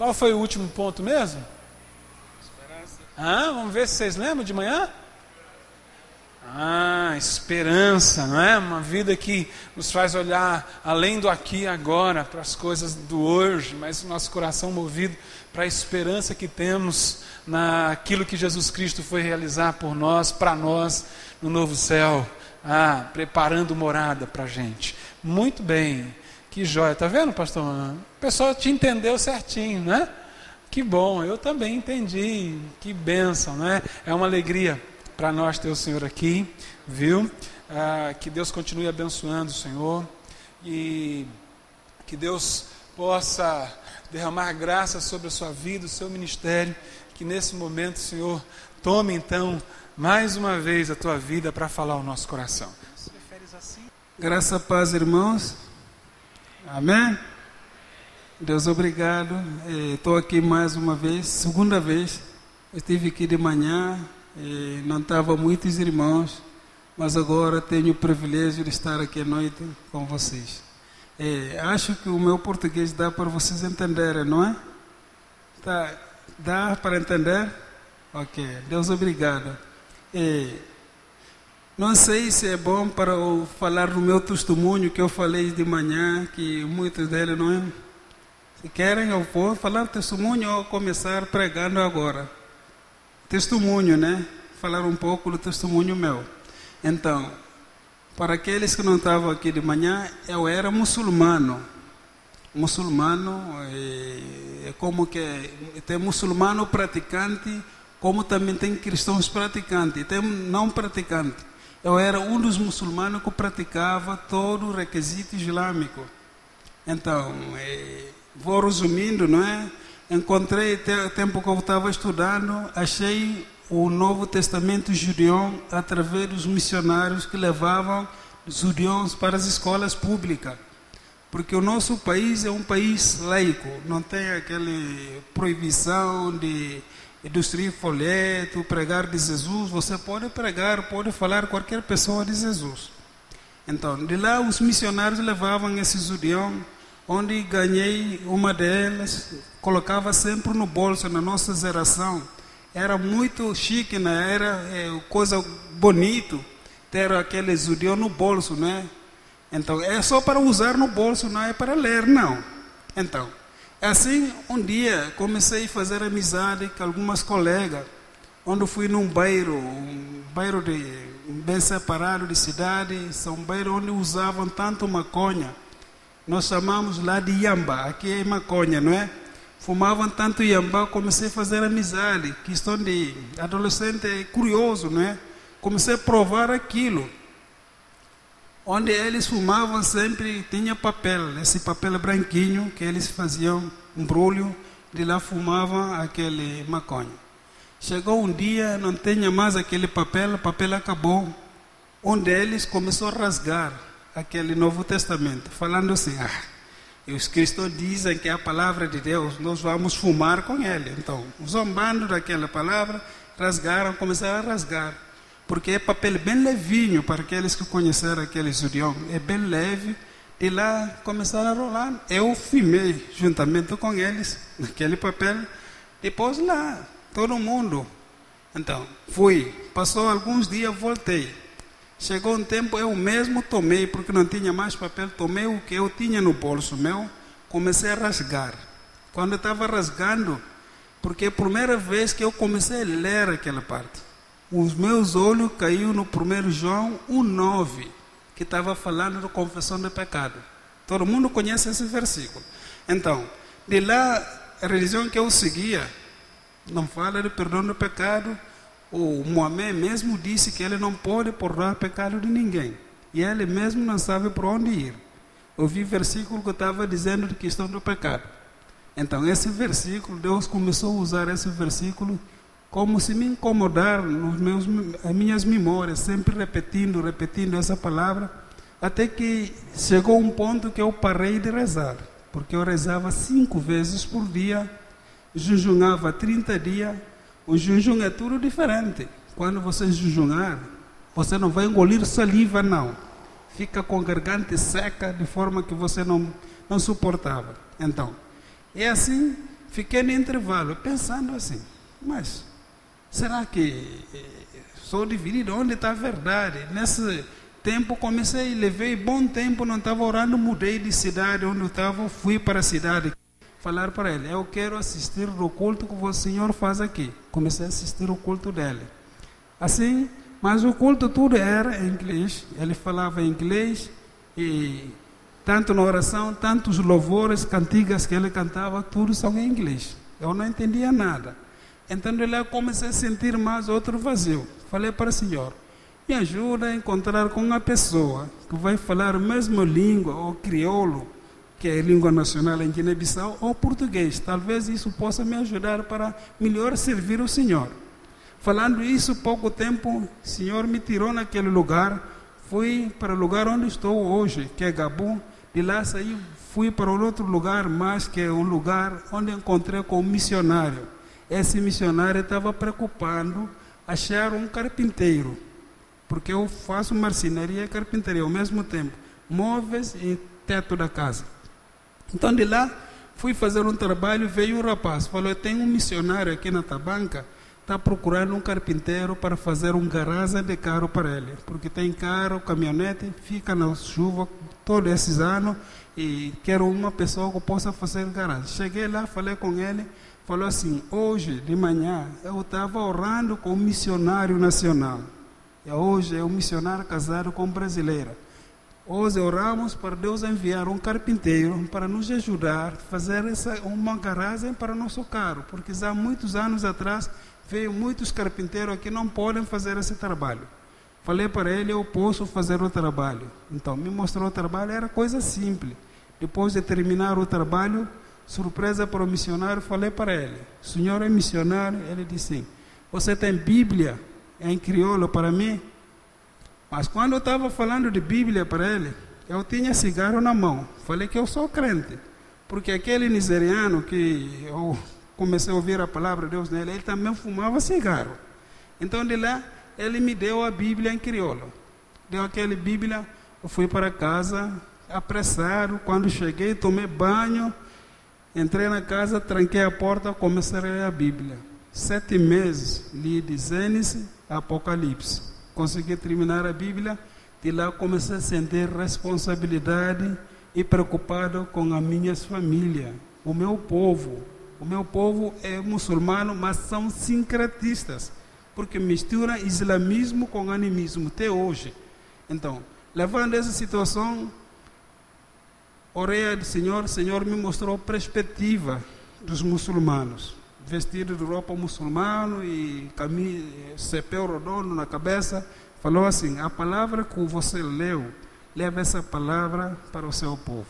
Qual foi o último ponto mesmo? Vamos ver se vocês lembram de manhã? Esperança, não é? Uma vida que nos faz olhar além do aqui e agora, para as coisas do hoje, mas o nosso coração movido para a esperança que temos naquilo que Jesus Cristo foi realizar por nós, para nós, no novo céu, preparando morada para a gente. Muito bem, que joia, tá vendo, pastor? O pessoal te entendeu certinho, né? Que bom, eu também entendi, que bênção, né? É uma alegria para nós ter o Senhor aqui, viu? Que Deus continue abençoando o Senhor e que Deus possa derramar graça sobre a sua vida, o seu ministério, que nesse momento, Senhor, tome então mais uma vez a tua vida para falar ao nosso coração. Graça, paz, irmãos. Amém? Deus, obrigado. Estou aqui mais uma vez, segunda vez. Eu estive aqui de manhã. Não estavam muitos irmãos, mas agora tenho o privilégio de estar aqui à noite com vocês. Acho que o meu português dá para vocês entenderem, não é? Dá para entender? Ok, Deus obrigado. Não sei se é bom para eu falar do meu testemunho que eu falei de manhã, que muitos deles não é. Se querem, eu vou falar testemunho ou começar pregando agora. Testemunho, né? Falar um pouco do testemunho meu. Então, para aqueles que não estavam aqui de manhã, eu era muçulmano. Muçulmano é como que tem muçulmano praticante, como também tem cristãos praticantes, tem não praticantes. Eu era um dos muçulmanos que praticava todo o requisito islâmico. Então, vou resumindo, não é? Encontrei, tempo que eu estava estudando, achei o Novo Testamento judeu através dos missionários que levavam os judeus para as escolas públicas. Porque o nosso país é um país laico, não tem aquela proibição de destruir folheto, pregar de Jesus. Você pode pregar, pode falar qualquer pessoa de Jesus. Então, de lá os missionários levavam esses judeus, onde ganhei uma delas, colocava sempre no bolso, na nossa geração. Era muito chique, né? Era coisa bonito ter aquele judeu no bolso, né? Então, é só para usar no bolso, não é para ler, não. Então, assim, um dia, comecei a fazer amizade com algumas colegas, onde fui num bairro bem separado de cidade, são bairros onde usavam tanto maconha. Nós chamamos lá de iamba, aqui é maconha, não é? Fumavam tanto iamba, comecei a fazer amizade, questão de adolescente curioso, não é? Comecei a provar aquilo. Onde eles fumavam sempre tinha papel, esse papel branquinho que eles faziam um brulho, de lá fumavam aquele maconha. Chegou um dia, não tinha mais aquele papel, o papel acabou. Um deles começou a rasgar aquele Novo Testamento, falando assim, os cristãos dizem que é a palavra de Deus, nós vamos fumar com ele. Então, zombando daquela palavra, rasgaram, começaram a rasgar. Porque é papel bem levinho, para aqueles que conheceram aquele judeus, é bem leve. De lá começaram a rolar. Eu fumei juntamente com eles, naquele papel. Depois lá, todo mundo. Então, fui. Passou alguns dias, voltei. Chegou um tempo, eu mesmo tomei, porque não tinha mais papel, tomei o que eu tinha no bolso meu, comecei a rasgar. Quando eu estava rasgando, porque é a primeira vez que eu comecei a ler aquela parte, os meus olhos caíram no 1 João 1,9, que estava falando da confissão de pecado. Todo mundo conhece esse versículo. Então, de lá, a religião que eu seguia, não fala de perdão do pecado. O Mohamed mesmo disse que ele não pode perdoar pecado de ninguém. E ele mesmo não sabe por onde ir. Eu vi versículo que estava dizendo de questão do pecado. Então, esse versículo, Deus começou a usar esse versículo como se me incomodar nas minhas memórias, sempre repetindo essa palavra, até que chegou um ponto que eu parei de rezar. Porque eu rezava 5 vezes por dia, jejunava 30 dias. O jejum é tudo diferente. Quando você jejuar, você não vai engolir saliva, não. Fica com a garganta seca, de forma que você não suportava. Então, é assim, fiquei no intervalo pensando assim, mas será que sou dividido? Onde está a verdade? Nesse tempo comecei, levei bom tempo, não estava orando, mudei de cidade onde eu estava, fui para a cidade. Falar para ele, eu quero assistir o culto que o Senhor faz aqui. Comecei a assistir o culto dele. Assim, mas o culto tudo era em inglês. Ele falava inglês e tanto na oração, tantos louvores, cantigas que ele cantava, tudo são em inglês. Eu não entendia nada. Então eu comecei a sentir mais outro vazio. Falei para o Senhor, me ajuda a encontrar com uma pessoa que vai falar a mesma língua, ou crioulo, que é a língua nacional em Guiné-Bissau, ou português. Talvez isso possa me ajudar para melhor servir o Senhor. Falando isso, pouco tempo, o Senhor me tirou naquele lugar, fui para o lugar onde estou hoje, que é Gabon. De lá saí, fui para outro lugar, mas que é um lugar onde encontrei com um missionário. Esse missionário estava preocupado achar um carpinteiro, porque eu faço marcenaria e carpintaria ao mesmo tempo, móveis e teto da casa. Então de lá fui fazer um trabalho, veio um rapaz, falou, tem um missionário aqui na Tabanca, está procurando um carpinteiro para fazer um garagem de carro para ele, porque tem carro, caminhonete, fica na chuva todos esses anos e quero uma pessoa que possa fazer garagem. Cheguei lá, falei com ele, falou assim, hoje de manhã eu estava orando com um missionário nacional, e hoje é um missionário casado com brasileira. Hoje oramos para Deus enviar um carpinteiro para nos ajudar a fazer uma garagem para nosso carro, porque há muitos anos atrás veio muitos carpinteiros aqui não podem fazer esse trabalho. Falei para ele, eu posso fazer o trabalho. Então me mostrou o trabalho, era coisa simples. Depois de terminar o trabalho, surpresa para o missionário, falei para ele, o senhor é missionário? Ele disse sim. Você tem Bíblia em crioulo para mim? Mas quando eu estava falando de Bíblia para ele, eu tinha cigarro na mão. Falei que eu sou crente. Porque aquele nigeriano que eu comecei a ouvir a palavra de Deus nele, ele também fumava cigarro. Então de lá, ele me deu a Bíblia em crioulo. Deu aquela Bíblia, eu fui para casa, apressado. Quando cheguei, tomei banho, entrei na casa, tranquei a porta, comecei a ler a Bíblia. 7 meses, li de Gênesis a Apocalipse. Consegui terminar a Bíblia, de lá comecei a sentir responsabilidade e preocupado com a minha família, o meu povo. O meu povo é muçulmano, mas são sincretistas, porque misturam islamismo com animismo até hoje. Então, levando essa situação, orei ao Senhor, o Senhor me mostrou a perspectiva dos muçulmanos. Vestido de roupa muçulmano e cepeu redondo na cabeça, falou assim, a palavra que você leu, leva essa palavra para o seu povo.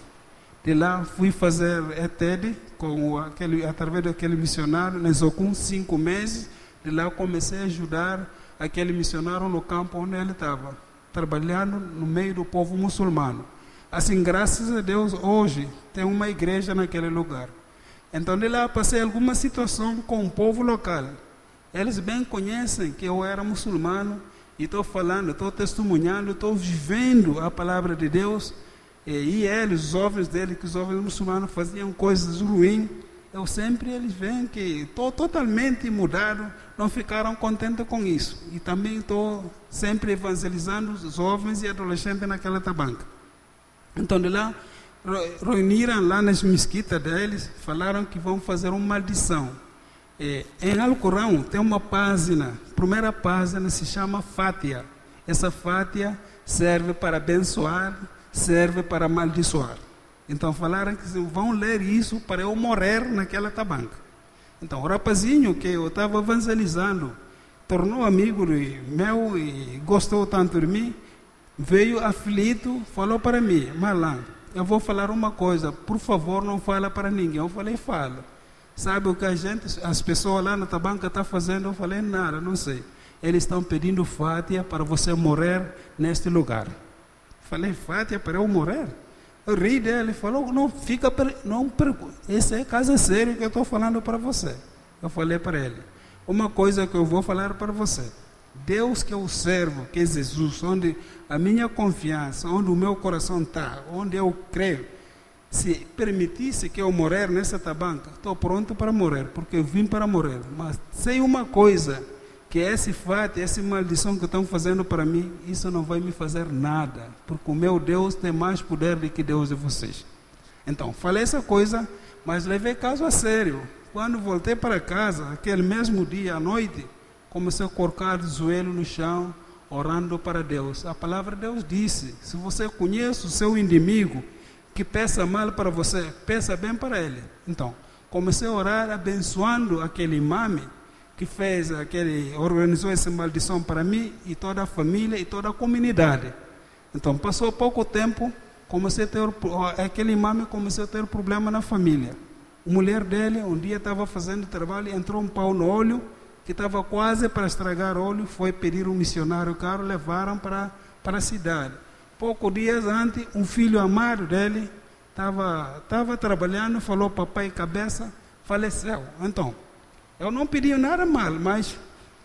De lá fui fazer ETED através daquele missionário, na Zocum, 5 meses. De lá comecei a ajudar aquele missionário no campo onde ele estava, trabalhando no meio do povo muçulmano. Assim, graças a Deus, hoje tem uma igreja naquele lugar. Então de lá passei alguma situação com o povo local. Eles bem conhecem que eu era muçulmano e estou falando, estou testemunhando, estou vivendo a palavra de Deus. E eles, os jovens dele, que os jovens muçulmanos faziam coisas ruins, eles veem que estou totalmente mudado, não ficaram contentes com isso. E também estou sempre evangelizando os jovens e adolescentes naquela Tabanca. Então de lá, reuniram lá nas mesquitas deles, falaram que vão fazer uma maldição. Em Alcorão tem uma página, a primeira página se chama Fátia. Essa Fátia serve para abençoar, serve para amaldiçoar. Então falaram que vão ler isso para eu morrer naquela Tabanca. Então o rapazinho que eu estava evangelizando, tornou amigo meu e gostou tanto de mim, veio aflito, falou para mim, Malan, eu vou falar uma coisa, por favor não fala para ninguém. Eu falei, fala. Sabe o que as pessoas lá na Tabanca estão fazendo? Eu falei, nada, não sei. Eles estão pedindo Fátia para você morrer neste lugar. Falei, Fátia para eu morrer? Eu ri dele, falou, não, essa é casa séria que eu estou falando para você. Eu falei para ele, uma coisa que eu vou falar para você. Deus que eu servo, que é Jesus, onde a minha confiança, onde o meu coração está, onde eu creio, Se permitisse que eu morrer nessa tabanca, estou pronto para morrer, porque eu vim para morrer. Mas sei uma coisa, que esse fato, essa maldição que estão fazendo para mim, isso não vai me fazer nada, porque o meu Deus tem mais poder do que Deus de vocês. Então, falei essa coisa, mas levei caso a sério. Quando voltei para casa, aquele mesmo dia à noite, comecei a colocar o joelho no chão, orando para Deus. A palavra de Deus disse, se você conhece o seu inimigo, que pensa mal para você, pensa bem para ele. Então, comecei a orar abençoando aquele imame que organizou essa maldição para mim e toda a família e toda a comunidade. Então, passou pouco tempo, aquele imame começou a ter problema na família. A mulher dele, um dia estava fazendo trabalho, entrou um pau no olho, que estava quase para estragar o olho, foi pedir um missionário caro, levaram para a cidade. Poucos dias antes, um filho amado dele estava trabalhando, falou papai cabeça, faleceu. Então, eu não pedi nada mal, mas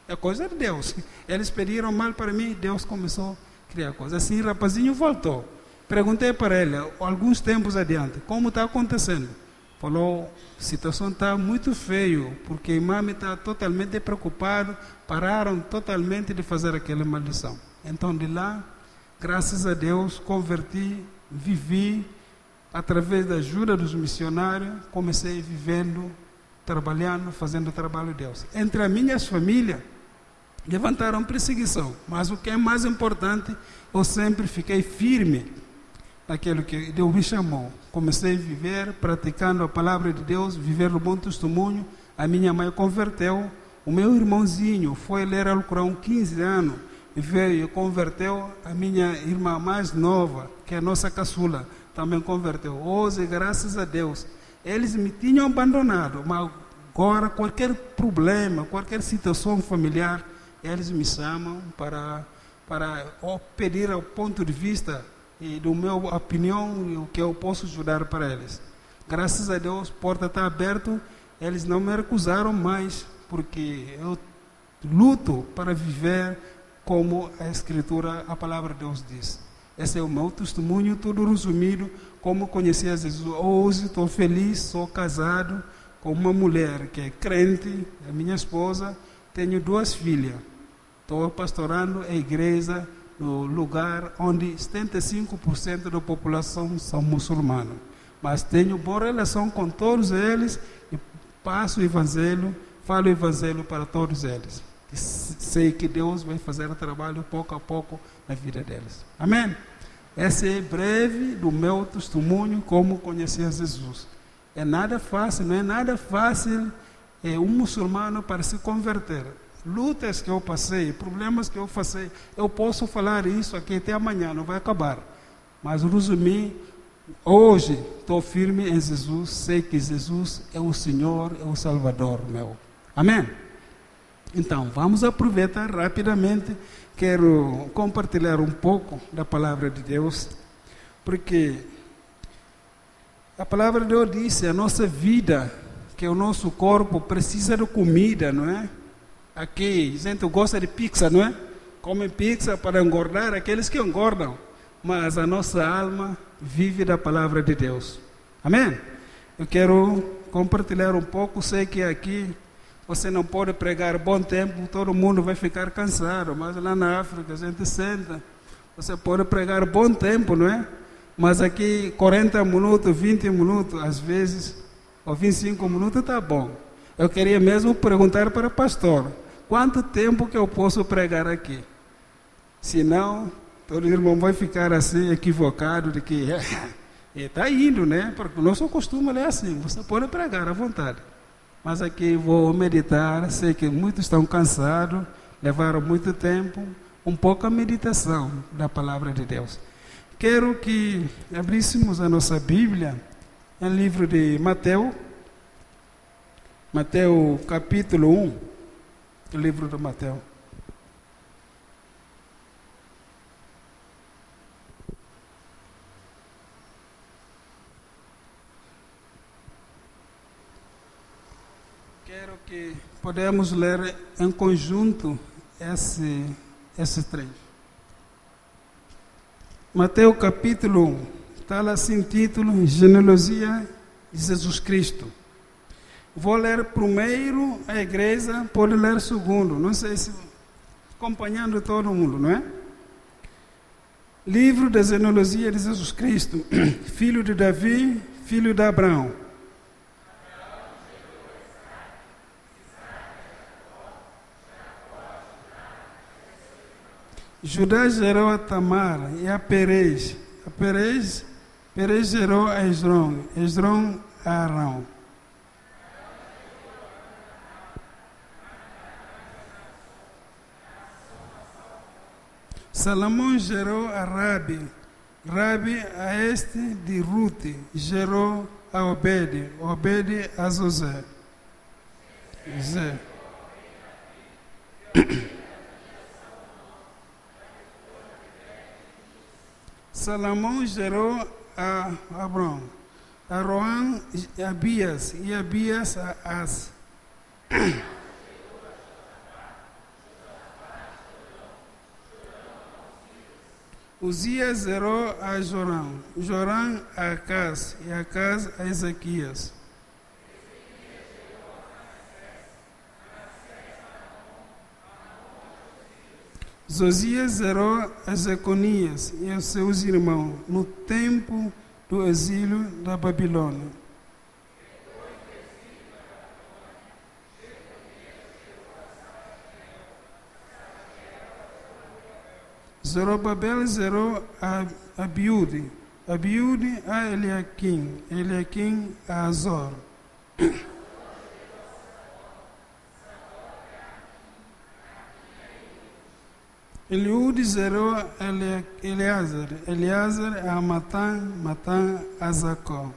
é coisa de Deus. Eles pediram mal para mim, Deus começou a criar coisas. Assim, o rapazinho voltou. Perguntei para ele, alguns tempos adiante, como está acontecendo? Falou, a situação está muito feio, porque o imame está totalmente preocupado, pararam totalmente de fazer aquela maldição. Então, de lá, graças a Deus, converti, vivi, através da ajuda dos missionários, comecei vivendo, trabalhando, fazendo o trabalho de Deus. Entre as minhas famílias, levantaram perseguição, mas o que é mais importante, eu sempre fiquei firme naquilo que Deus me chamou. Comecei a viver, praticando a palavra de Deus, viver o bom testemunho. A minha mãe converteu, o meu irmãozinho foi ler Alcorão 15 anos, e veio e converteu. A minha irmã mais nova, que é a nossa caçula, também converteu. Hoje, graças a Deus, eles me tinham abandonado, mas agora qualquer problema, qualquer situação familiar, eles me chamam para pedir o ponto de vista e do meu opinião, o que eu posso ajudar para eles. Graças a Deus, a porta está aberta, eles não me recusaram mais, porque eu luto para viver como a Escritura, a palavra de Deus diz. Esse é o meu testemunho, tudo resumido, como conheci a Jesus. Hoje estou feliz, sou casado com uma mulher que é crente, é minha esposa, tenho 2 filhas. Estou pastorando a igreja no lugar onde 75% da população são muçulmanos. Mas tenho boa relação com todos eles e passo o evangelho, falo o evangelho para todos eles. Sei que Deus vai fazer o trabalho pouco a pouco na vida deles. Amém? Esse é breve do meu testemunho como conhecer Jesus. É nada fácil, não é nada fácil um muçulmano para se converter. Lutas que eu passei, problemas que eu passei, eu posso falar isso aqui até amanhã, não vai acabar. Mas resumir, hoje estou firme em Jesus, sei que Jesus é o Senhor, é o Salvador meu. Amém? Então, vamos aproveitar rapidamente, quero compartilhar um pouco da palavra de Deus, porque a palavra de Deus diz, a nossa vida, que o nosso corpo precisa de comida, não é? Aqui, a gente gosta de pizza, não é? Come pizza para engordar aqueles que engordam, mas a nossa alma vive da palavra de Deus. Amém? Eu quero compartilhar um pouco, sei que aqui você não pode pregar bom tempo, todo mundo vai ficar cansado, mas lá na África a gente senta, você pode pregar bom tempo, não é? Mas aqui 40 minutos, 20 minutos, às vezes, ou 25 minutos está bom. Eu queria mesmo perguntar para o pastor, quanto tempo que eu posso pregar aqui? Senão, todo irmão vai ficar assim, equivocado, de que está indo, né? Porque o nosso costume é assim, você pode pregar à vontade. Mas aqui vou meditar, sei que muitos estão cansados, levaram muito tempo, um pouco a meditação da palavra de Deus. Quero que abríssemos a nossa Bíblia no livro de Mateus, capítulo 1, o livro de Mateus. Quero que podemos ler em conjunto esse trecho. Mateus capítulo 1, está lá assim título, Genealogia de Jesus Cristo. Vou ler primeiro a igreja, pode ler segundo, não sei se acompanhando todo mundo, não é? Livro da genealogia de Jesus Cristo, filho de Davi, filho de Abraão. Judá gerou a Tamar e a Perez. Perez gerou a Esrom. Esrom a Arão. Salomão gerou a Rabi. Rabi a este de Rute. Gerou a Obed. Obed a José. Zé. Salomão gerou a Abrão, a Roam a Abias, e Abias a As. Uzias gerou a Joram, Joram a Acaz, e Acaz a Ezequias. Josias gerou a Jeconias e a seus irmãos no tempo do exílio da Babilônia. Zorobabel gerou a Abiúde, Abiúde a Eliaquim, Eliaquim a Azor. Eliúde gerou a Eleazar, Eleazar a Matã, Matã a Zacó.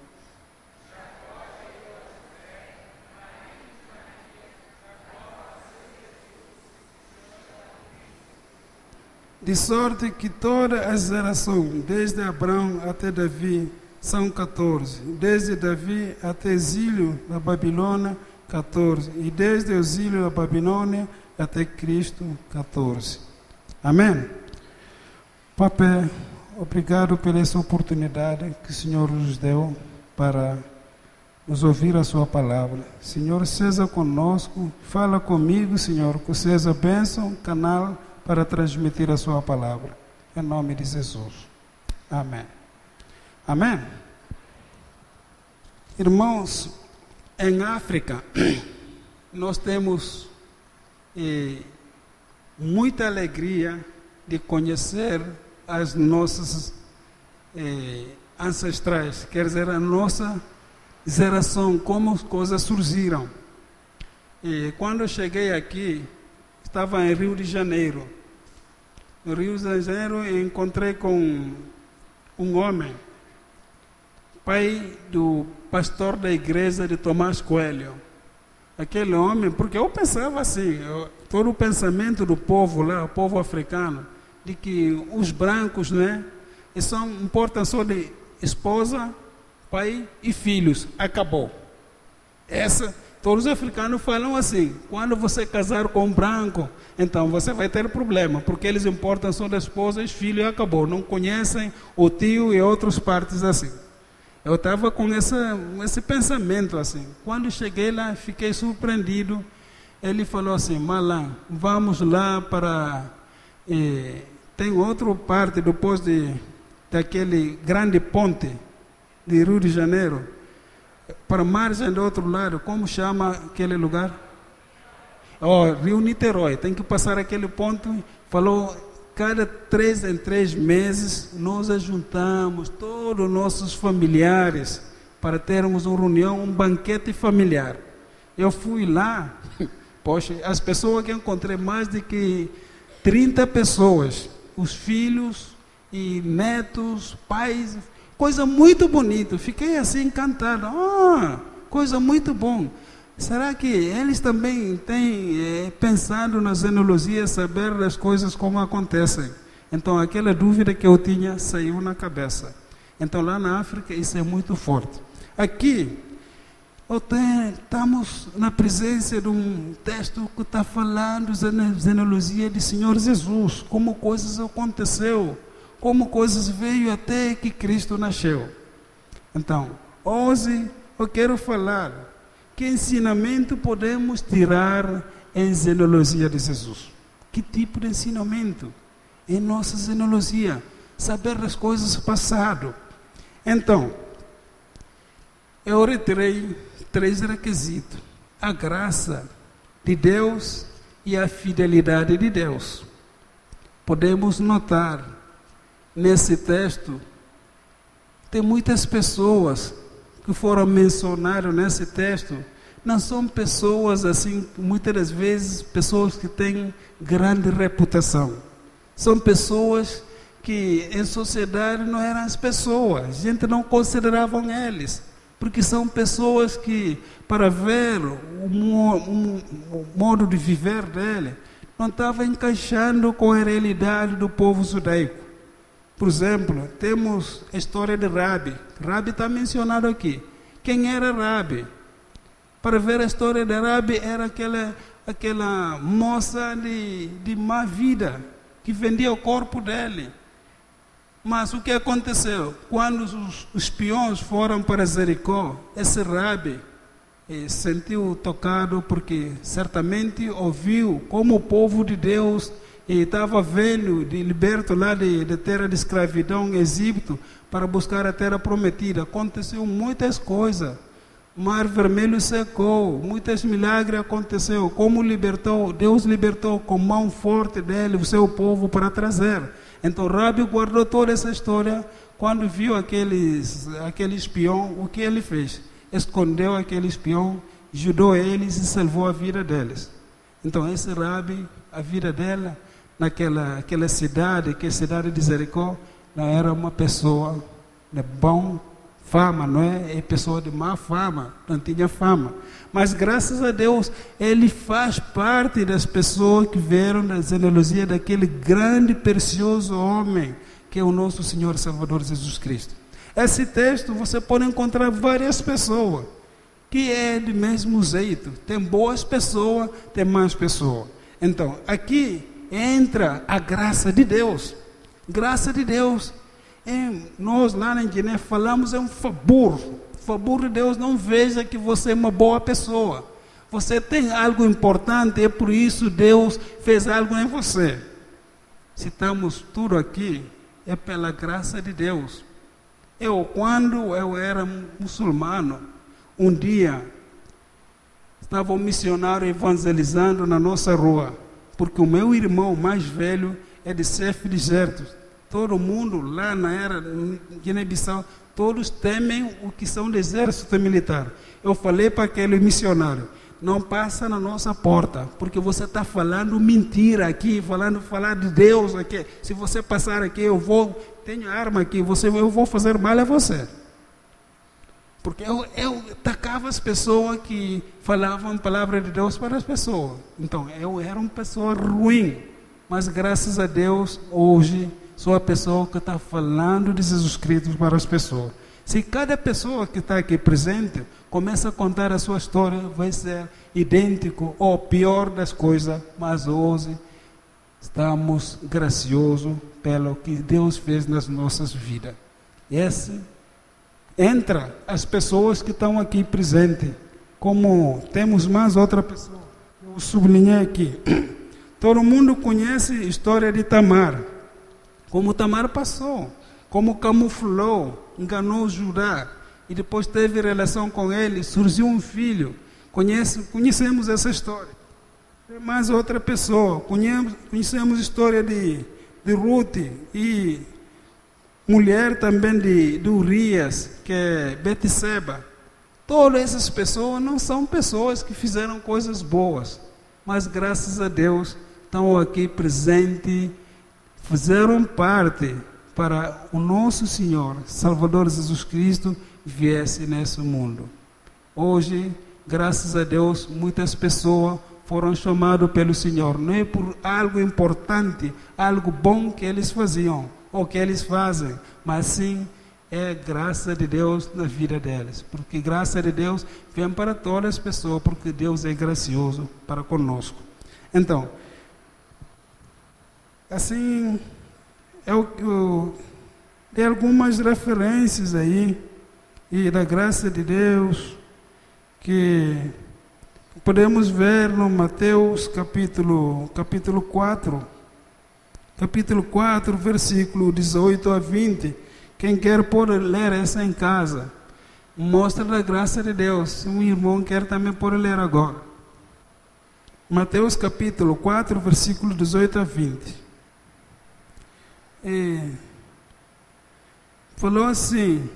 De sorte que toda a geração, desde Abraão até Davi, são 14. Desde Davi até o exílio da Babilônia, 14. E desde o exílio da Babilônia até Cristo, 14. Amém? Papai, obrigado pela essa oportunidade que o Senhor nos deu para nos ouvir a sua palavra. Senhor, seja conosco, fala comigo, Senhor, que seja bênção, canal para transmitir a sua palavra. Em nome de Jesus. Amém. Amém. Irmãos, em África, nós temos muita alegria de conhecer as nossas ancestrais, quer dizer, a nossa geração, como as coisas surgiram. E quando eu cheguei aqui, estava em Rio de Janeiro. No Rio de Janeiro, eu encontrei com um homem, pai do pastor da igreja de Tomás Coelho. Aquele homem, porque eu pensava assim, todo o pensamento do povo lá, o povo africano, de que os brancos, né, importam só de esposa, pai e filhos, acabou. Todos os africanos falam assim, quando você casar com um branco, então você vai ter problema, porque eles importam só da esposa e filhos e acabou, não conhecem o tio e outras partes assim. Eu estava com esse pensamento assim. Quando cheguei lá, fiquei surpreendido. Ele falou assim, Malan, vamos lá para... tem outra parte, depois daquele grande ponte de Rio de Janeiro, para a margem do outro lado, como chama aquele lugar? Rio Niterói, tem que passar aquele ponto. Falou, cada 3 em 3 meses, nós ajuntamos todos os nossos familiares para termos uma reunião, um banquete familiar. Eu fui lá, poxa, as pessoas que encontrei, mais de que 30 pessoas, os filhos e netos, pais, coisa muito bonita. Fiquei assim encantado. Coisa muito bom. Será que eles também têm pensado na genealogia, saber das coisas como acontecem? Então aquela dúvida que eu tinha saiu na cabeça. Então lá na África isso é muito forte. Aqui estamos na presença de um texto que está falando da genealogia de Senhor Jesus, como coisas aconteceu, como coisas veio até que Cristo nasceu. Então, hoje eu quero falar que ensinamento podemos tirar em genealogia de Jesus. Que tipo de ensinamento? Em nossa genealogia, saber as coisas do passado. Então, eu retirei 3 requisitos: a graça de Deus e a fidelidade de Deus. Podemos notar nesse texto, tem muitas pessoas que foram mencionadas nesse texto, não são pessoas assim, muitas das vezes, pessoas que têm grande reputação. São pessoas que em sociedade não eram as pessoas, a gente não considerava eles, porque são pessoas que, para ver o modo de viver dele, não estava encaixando com a realidade do povo judaico. Por exemplo, temos a história de Rabi. Rabi está mencionado aqui. Quem era Rabi? Para ver a história de Rabi, era aquela moça de má vida, que vendia o corpo dele. Mas o que aconteceu? Quando os espiões foram para Jericó, esse Rabi sentiu tocado, porque certamente ouviu como o povo de Deus estava vendo, liberto lá de terra de escravidão em Egito, para buscar a terra prometida. Aconteceu muitas coisas. O mar vermelho secou, muitos milagres aconteceram. Como Deus libertou com mão forte dele o seu povo para trazer. Então Rabi guardou toda essa história. Quando viu aquele espião, o que ele fez? Escondeu aquele espião, ajudou eles e salvou a vida deles. Então esse Rabi, a vida dela, naquela cidade, que é a cidade de Jericó, não era uma pessoa de bom fama, não é? É pessoa de má fama, não tinha fama. Mas graças a Deus, ele faz parte das pessoas que vieram da genealogia daquele grande, precioso homem, que é o nosso Senhor e Salvador Jesus Cristo. Esse texto você pode encontrar várias pessoas que é do mesmo jeito. Tem boas pessoas, tem más pessoas. Então, aqui entra a graça de Deus. Graça de Deus. Nós lá na Guiné falamos um favor. Favor de Deus, não veja que você é uma boa pessoa. Você tem algo importante, é por isso Deus fez algo em você. Se estamos tudo aqui, é pela graça de Deus. Quando eu era muçulmano, um dia, estava um missionário evangelizando na nossa rua, porque o meu irmão mais velho é de chefe de exército. Todo mundo lá na era Guiné-Bissau, todos temem o que são do exército militar. Eu falei para aquele missionário: não passa na nossa porta, porque você está falando mentira aqui, falar de Deus aqui. Se você passar aqui, tenho arma aqui, eu vou fazer mal a você. Porque eu atacava as pessoas que falavam a palavra de Deus para as pessoas. Então, eu era uma pessoa ruim. Mas graças a Deus, hoje, sou a pessoa que está falando de Jesus Cristo para as pessoas. Se cada pessoa que está aqui presente começa a contar a sua história, vai ser idêntico ou pior das coisas. Mas hoje, estamos graciosos pelo que Deus fez nas nossas vidas. Entra as pessoas que estão aqui presentes. Como temos mais outra pessoa, eu sublinhei aqui. Todo mundo conhece a história de Tamar. Como Tamar passou, como camuflou, enganou Judá, e depois teve relação com ele, surgiu um filho. Conhecemos essa história. Tem mais outra pessoa, conhecemos a história de Ruth e mulher também de Urias, que é Betseba. Todas essas pessoas não são pessoas que fizeram coisas boas, mas graças a Deus estão aqui presentes, fizeram parte para o nosso Senhor, Salvador Jesus Cristo, viesse nesse mundo. Hoje, graças a Deus, muitas pessoas foram chamadas pelo Senhor, não é por algo importante, algo bom que eles faziam, ou que eles fazem, mas sim é graça de Deus na vida deles, porque graça de Deus vem para todas as pessoas, porque Deus é gracioso para conosco. Então, assim, Tem algumas referências aí, e da graça de Deus, que podemos ver no Mateus capítulo 4, versículo 18 a 20. Quem quer pode ler essa em casa. Mostra a graça de Deus. Se um irmão quer também pode ler agora. Mateus capítulo 4, versículo 18 a 20. Falou assim,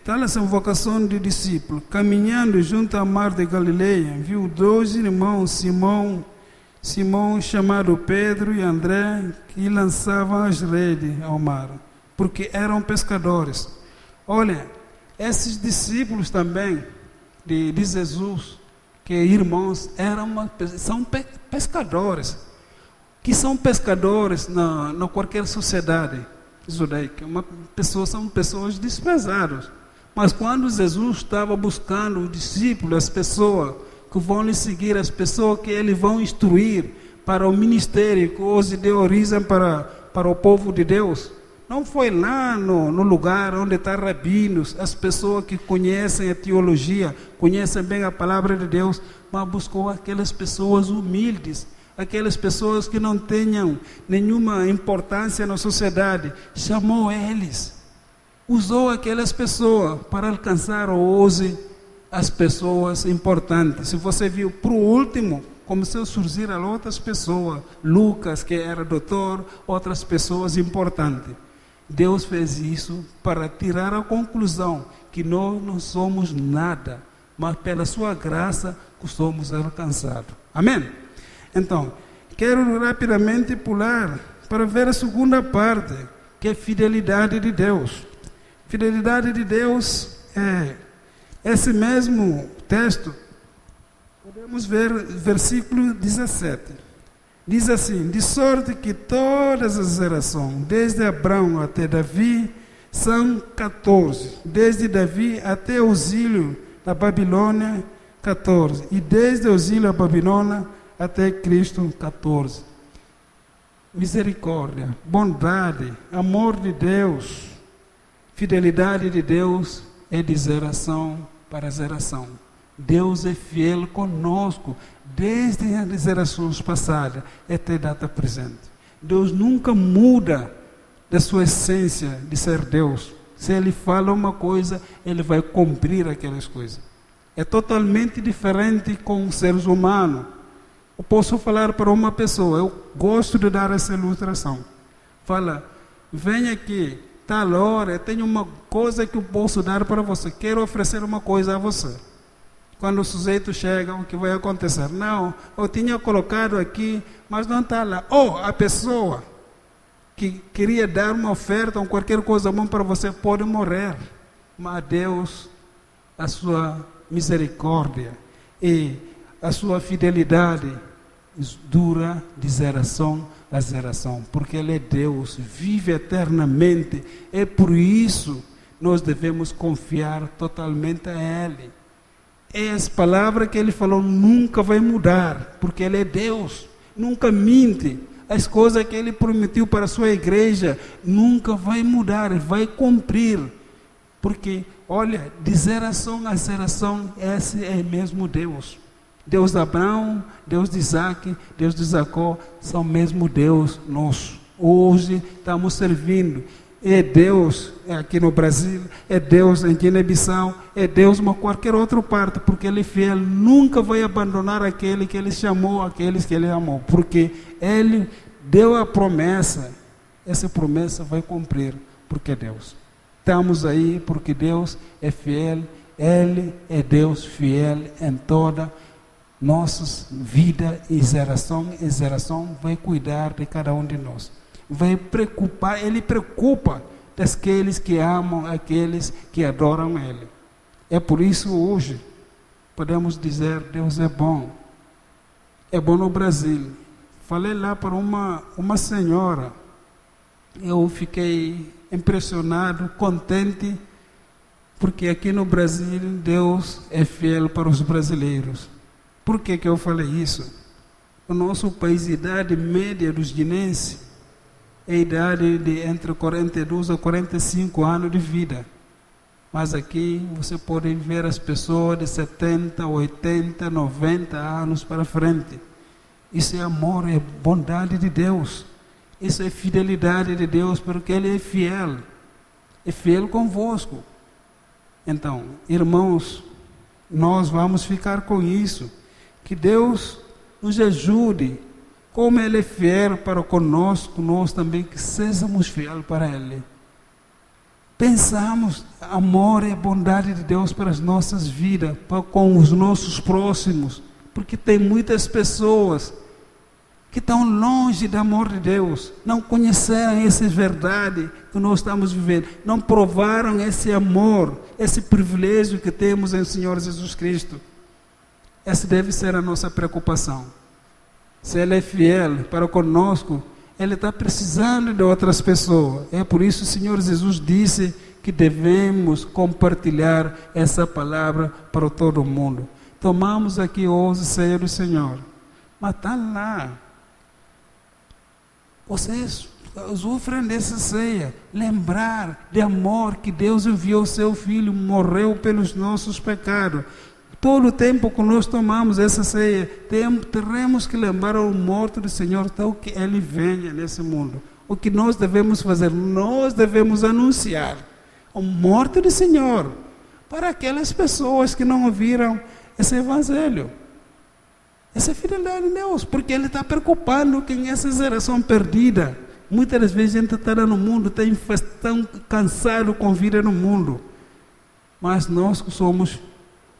tal essa vocação de discípulo. Caminhando junto ao mar de Galileia, viu 2 irmãos, Simão chamado Pedro e André, que lançavam as redes ao mar, porque eram pescadores. Olha, esses discípulos também de Jesus, que irmãos, são pescadores, que são pescadores na qualquer sociedade judaica. São pessoas desprezadas. Mas quando Jesus estava buscando os discípulos, as pessoas que vão lhe seguir, as pessoas que ele vão instruir para o ministério que hoje deu origem para o povo de Deus, não foi lá no lugar onde estão rabinos, as pessoas que conhecem a teologia, conhecem bem a palavra de Deus, mas buscou aquelas pessoas humildes, aquelas pessoas que não tenham nenhuma importância na sociedade, chamou eles, usou aquelas pessoas para alcançar hoje as pessoas importantes. Se você viu, por último, começou a surgir outras pessoas, Lucas, que era doutor, outras pessoas importantes. Deus fez isso para tirar a conclusão que nós não somos nada, mas pela sua graça que somos alcançados. Amém? Então, quero rapidamente pular para ver a segunda parte, que é fidelidade de Deus. Fidelidade de Deus é esse mesmo texto. Podemos ver versículo 17. Diz assim: de sorte que todas as gerações, desde Abraão até Davi, são 14. Desde Davi até Osílio da Babilônia, 14. E desde Osílio da Babilônia até Cristo, 14. Misericórdia, bondade, amor de Deus, fidelidade de Deus é de geração para geração. Deus é fiel conosco, desde as gerações passadas até a data presente. Deus nunca muda da sua essência de ser Deus. Se Ele fala uma coisa, Ele vai cumprir aquelas coisas. É totalmente diferente com os seres humanos. Eu posso falar para uma pessoa, eu gosto de dar essa ilustração. Fala, vem aqui, tal hora, eu tenho uma coisa que eu posso dar para você. Quero oferecer uma coisa a você. Quando o sujeito chega, o que vai acontecer? Não, eu tinha colocado aqui, mas não está lá. Ou a pessoa que queria dar uma oferta ou qualquer coisa bom para você pode morrer. Mas Deus, a sua misericórdia e a sua fidelidade dura de geração a geração, porque Ele é Deus, vive eternamente. É por isso nós devemos confiar totalmente a Ele. Essa palavra que Ele falou nunca vai mudar, porque Ele é Deus, nunca mente. As coisas que Ele prometeu para a sua igreja nunca vai mudar, vai cumprir. Porque, olha, de geração a geração, esse é mesmo Deus. Deus de Abraão, Deus de Isaac, Deus de Jacó, são mesmo Deus nosso. Hoje estamos servindo. É Deus aqui no Brasil, é Deus em Guiné-Bissau, é Deus em qualquer outra parte, porque Ele é fiel, nunca vai abandonar aquele que Ele chamou, aqueles que Ele amou, porque Ele deu a promessa, essa promessa vai cumprir, porque é Deus. Estamos aí porque Deus é fiel, Ele é Deus fiel em toda nossa vida, e geração em geração vai cuidar de cada um de nós. Vai preocupar, Ele preocupa daqueles que amam, aqueles que adoram Ele. É por isso hoje podemos dizer, Deus é bom. É bom no Brasil. Falei lá para uma senhora, eu fiquei impressionado, contente, porque aqui no Brasil Deus é fiel para os brasileiros. Por que eu falei isso? O nosso país, a idade média dos guinenses é a idade de entre 42 a 45 anos de vida. Mas aqui você pode ver as pessoas de 70, 80, 90 anos para frente. Isso é amor, é bondade de Deus. Isso é fidelidade de Deus, porque Ele é fiel convosco. Então, irmãos, nós vamos ficar com isso. Que Deus nos ajude. Como Ele é fiel para conosco, nós também que sejamos fiel para Ele. Pensamos, amor e bondade de Deus para as nossas vidas, com os nossos próximos. Porque tem muitas pessoas que estão longe do amor de Deus, não conheceram essa verdade que nós estamos vivendo, não provaram esse amor, esse privilégio que temos em Senhor Jesus Cristo. Essa deve ser a nossa preocupação. Se Ele é fiel para conosco, Ele está precisando de outras pessoas. É por isso que o Senhor Jesus disse que devemos compartilhar essa palavra para todo mundo. Tomamos aqui hoje a ceia do Senhor, mas está lá. Vocês usufruem dessa ceia, lembrar de amor que Deus enviou seu Filho, morreu pelos nossos pecados. Todo o tempo que nós tomamos essa ceia, teremos que lembrar ao morto do Senhor, até que Ele venha nesse mundo. O que nós devemos fazer? Nós devemos anunciar o morto do Senhor para aquelas pessoas que não ouviram esse Evangelho. Essa é a fidelidade de Deus, porque Ele está preocupado com essa geração perdida. Muitas vezes a gente está no mundo, tão cansado com a vida no mundo. Mas nós que somos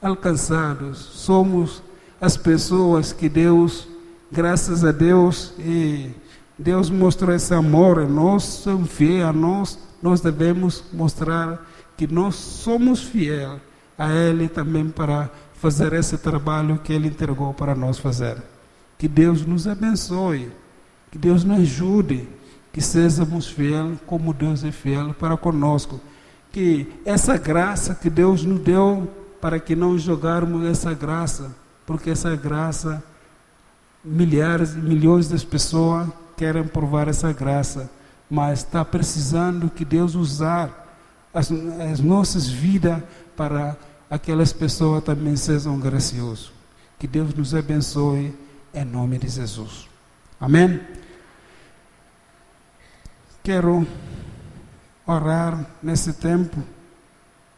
alcançados, somos as pessoas que Deus, graças a Deus, e Deus mostrou esse amor a nós, somos fiéis a nós devemos mostrar que nós somos fiéis a Ele também para fazer esse trabalho que Ele entregou para nós fazer. Que Deus nos abençoe, que Deus nos ajude, que sejamos fiéis como Deus é fiel para conosco. Que essa graça que Deus nos deu, para que não jogarmos essa graça, porque essa graça, milhares e milhões de pessoas querem provar essa graça, mas está precisando que Deus usar as nossas vidas para aquelas pessoas também sejam graciosas. Que Deus nos abençoe em nome de Jesus. Amém? Quero orar nesse tempo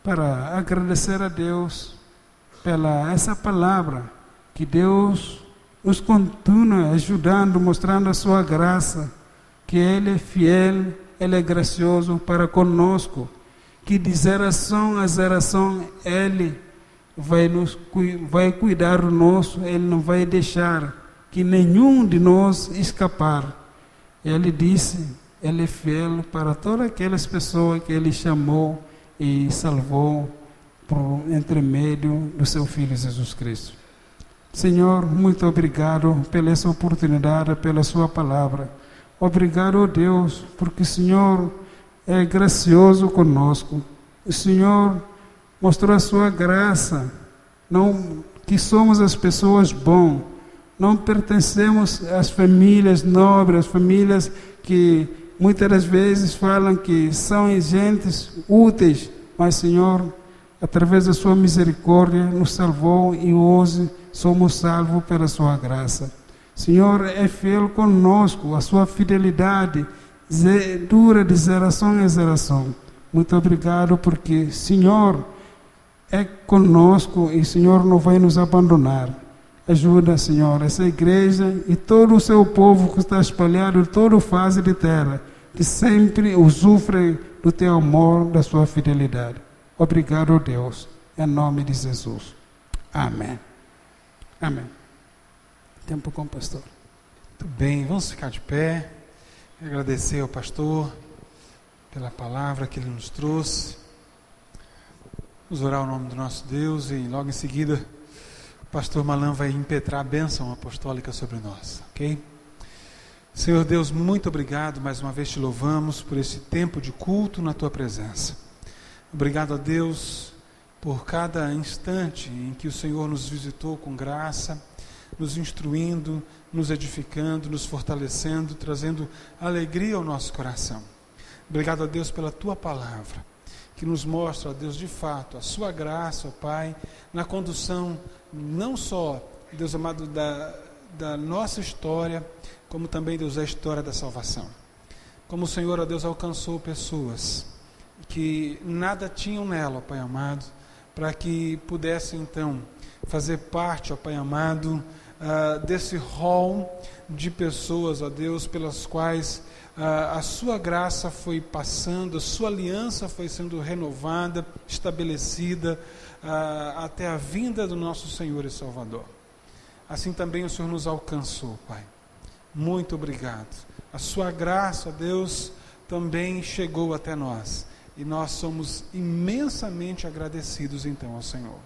para agradecer a Deus pela essa palavra, que Deus nos continua ajudando, mostrando a sua graça, que Ele é fiel, Ele é gracioso para conosco, que de geração a geração Ele vai cuidar do nosso, Ele não vai deixar que nenhum de nós escapar. Ele disse, Ele é fiel para todas aquelas pessoas que Ele chamou e salvou por intermédio do seu Filho Jesus Cristo. Senhor, muito obrigado pela essa oportunidade, pela sua palavra. Obrigado, Deus, porque o Senhor é gracioso conosco. O Senhor mostrou a sua graça, não que somos as pessoas boas, não pertencemos às famílias nobres, às famílias que muitas das vezes falam que são gentes úteis, mas Senhor, através da sua misericórdia, nos salvou e hoje somos salvos pela sua graça. Senhor, é fiel conosco, a sua fidelidade dura de geração em geração. Muito obrigado porque Senhor é conosco e Senhor não vai nos abandonar. Ajuda, Senhor, essa igreja e todo o seu povo que está espalhado em toda a face de terra, que sempre usufrui do teu amor, da sua fidelidade. Obrigado, Deus, em nome de Jesus. Amém. Amém. Tempo com o pastor. Muito bem, vamos ficar de pé. Agradecer ao pastor pela palavra que ele nos trouxe. Vamos orar ao nome do nosso Deus e logo em seguida o pastor Malan vai impetrar a bênção apostólica sobre nós, ok? Senhor Deus, muito obrigado, mais uma vez te louvamos por esse tempo de culto na tua presença. Obrigado a Deus por cada instante em que o Senhor nos visitou com graça, nos instruindo, nos edificando, nos fortalecendo, trazendo alegria ao nosso coração. Obrigado a Deus pela Tua palavra, que nos mostra, ó Deus, de fato, a Sua graça, ó Pai, na condução não só, Deus amado, da nossa história, como também, Deus, a história da salvação. Como o Senhor, ó Deus, alcançou pessoas que nada tinham nela, ó Pai amado, para que pudessem, então, fazer parte, ó Pai amado, desse rol de pessoas, ó Deus, pelas quais a Sua graça foi passando, a Sua aliança foi sendo renovada, estabelecida, até a vinda do nosso Senhor e Salvador. Assim também o Senhor nos alcançou, Pai. Muito obrigado. A Sua graça, ó Deus, também chegou até nós. E nós somos imensamente agradecidos, então, ao Senhor.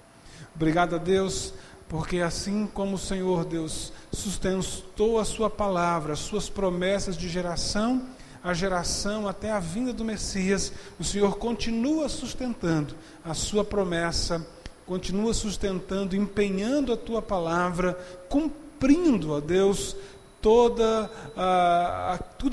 Obrigado a Deus, porque assim como o Senhor, Deus, sustentou a Sua palavra, as Suas promessas de geração a geração até a vinda do Messias, o Senhor continua sustentando a Sua promessa, continua sustentando, empenhando a Tua palavra, cumprindo, ó Deus, tudo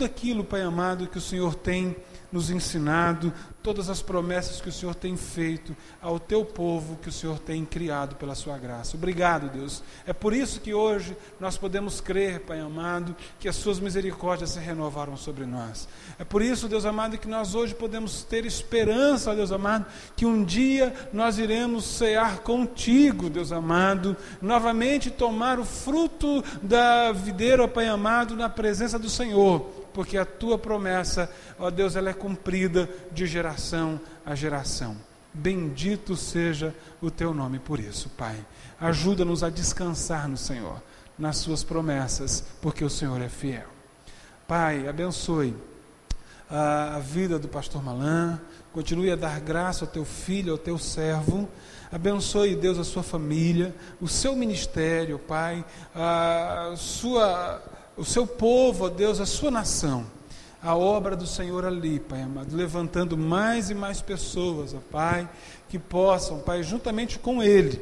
aquilo, Pai amado, que o Senhor tem nos ensinado, todas as promessas que o Senhor tem feito ao Teu povo, que o Senhor tem criado pela Sua graça. Obrigado, Deus. É por isso que hoje nós podemos crer, Pai amado, que as Suas misericórdias se renovaram sobre nós. É por isso, Deus amado, que nós hoje podemos ter esperança, Deus amado, que um dia nós iremos cear contigo, Deus amado, novamente tomar o fruto da videira, Pai amado, na presença do Senhor, porque a Tua promessa, ó Deus, ela é cumprida de geração a geração. Bendito seja o Teu nome por isso, Pai. Ajuda-nos a descansar no Senhor, nas Suas promessas, porque o Senhor é fiel. Pai, abençoe a vida do pastor Malan, continue a dar graça ao Teu filho, ao Teu servo. Abençoe, Deus, a sua família, o seu ministério, Pai, o seu povo, ó Deus, a sua nação, a obra do Senhor ali, Pai amado, levantando mais e mais pessoas, ó Pai, que possam, Pai, juntamente com Ele,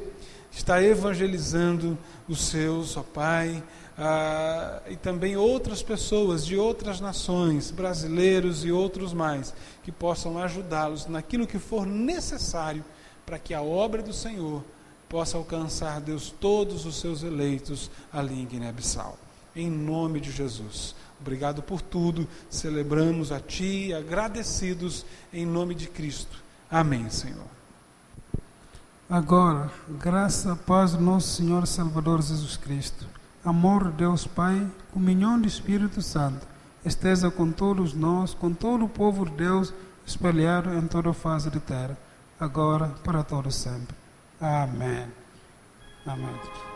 estar evangelizando os seus, ó Pai, e também outras pessoas de outras nações, brasileiros e outros mais, que possam ajudá-los naquilo que for necessário para que a obra do Senhor possa alcançar, Deus, todos os seus eleitos ali em Guiné-Bissau. Em nome de Jesus. Obrigado por tudo. Celebramos a Ti, agradecidos em nome de Cristo. Amém, Senhor. Agora, graça, paz do nosso Senhor Salvador Jesus Cristo, amor de Deus Pai, comunhão do Espírito Santo, esteja com todos nós, com todo o povo de Deus, espalhado em toda a face da terra, agora para todo sempre. Amém. Amém.